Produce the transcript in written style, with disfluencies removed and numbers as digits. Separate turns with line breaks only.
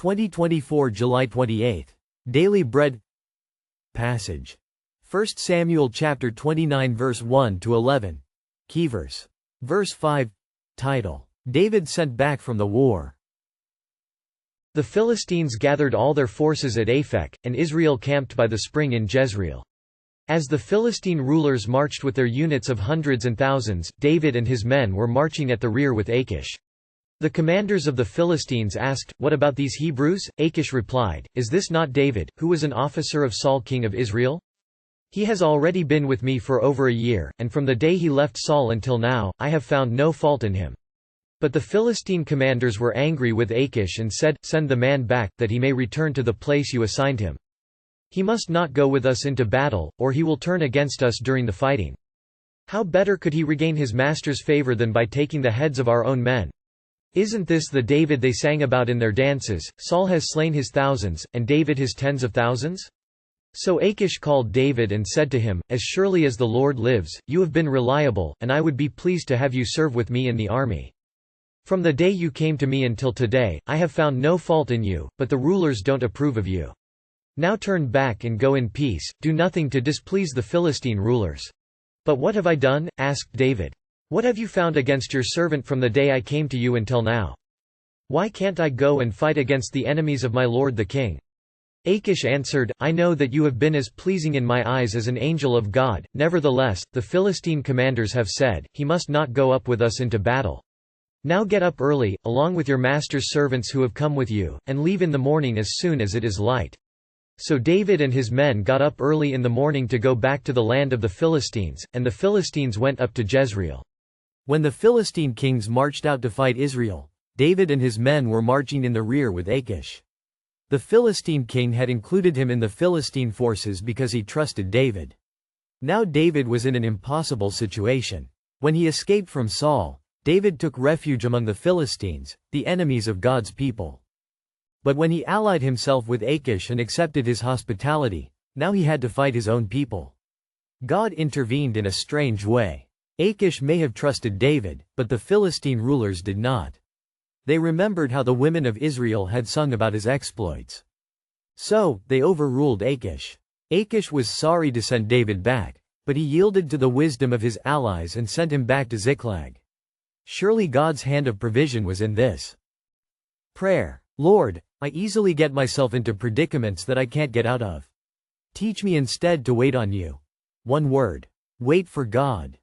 2024 July 28. Daily Bread Passage. 1 Samuel chapter 29 verse 1 to 11. Key verse. Verse 5. Title: David sent back from the war. The Philistines gathered all their forces at Aphek, and Israel camped by the spring in Jezreel. As the Philistine rulers marched with their units of hundreds and thousands, David and his men were marching at the rear with Achish. The commanders of the Philistines asked, "What about these Hebrews?" Achish replied, "Is this not David, who was an officer of Saul king of Israel? He has already been with me for over a year, and from the day he left Saul until now, I have found no fault in him." But the Philistine commanders were angry with Achish and said, "Send the man back, that he may return to the place you assigned him. He must not go with us into battle, or he will turn against us during the fighting. How better could he regain his master's favor than by taking the heads of our own men? Isn't this the David they sang about in their dances? Saul has slain his thousands, and David his tens of thousands?" So Achish called David and said to him, "As surely as the Lord lives, you have been reliable, and I would be pleased to have you serve with me in the army. From the day you came to me until today, I have found no fault in you, but the rulers don't approve of you. Now turn back and go in peace, do nothing to displease the Philistine rulers." "But what have I done?" asked David. "What have you found against your servant from the day I came to you until now? Why can't I go and fight against the enemies of my lord the king?" Achish answered, "I know that you have been as pleasing in my eyes as an angel of God, nevertheless, the Philistine commanders have said, 'He must not go up with us into battle.' Now get up early, along with your master's servants who have come with you, and leave in the morning as soon as it is light." So David and his men got up early in the morning to go back to the land of the Philistines, and the Philistines went up to Jezreel. When the Philistine kings marched out to fight Israel, David and his men were marching in the rear with Achish. The Philistine king had included him in the Philistine forces because he trusted David. Now David was in an impossible situation. When he escaped from Saul, David took refuge among the Philistines, the enemies of God's people. But when he allied himself with Achish and accepted his hospitality, now he had to fight his own people. God intervened in a strange way. Achish may have trusted David, but the Philistine rulers did not. They remembered how the women of Israel had sung about his exploits. So, they overruled Achish. Achish was sorry to send David back, but he yielded to the wisdom of his allies and sent him back to Ziklag. Surely God's hand of provision was in this. Prayer. Lord, I easily get myself into predicaments that I can't get out of. Teach me instead to wait on you. One word. Wait for God.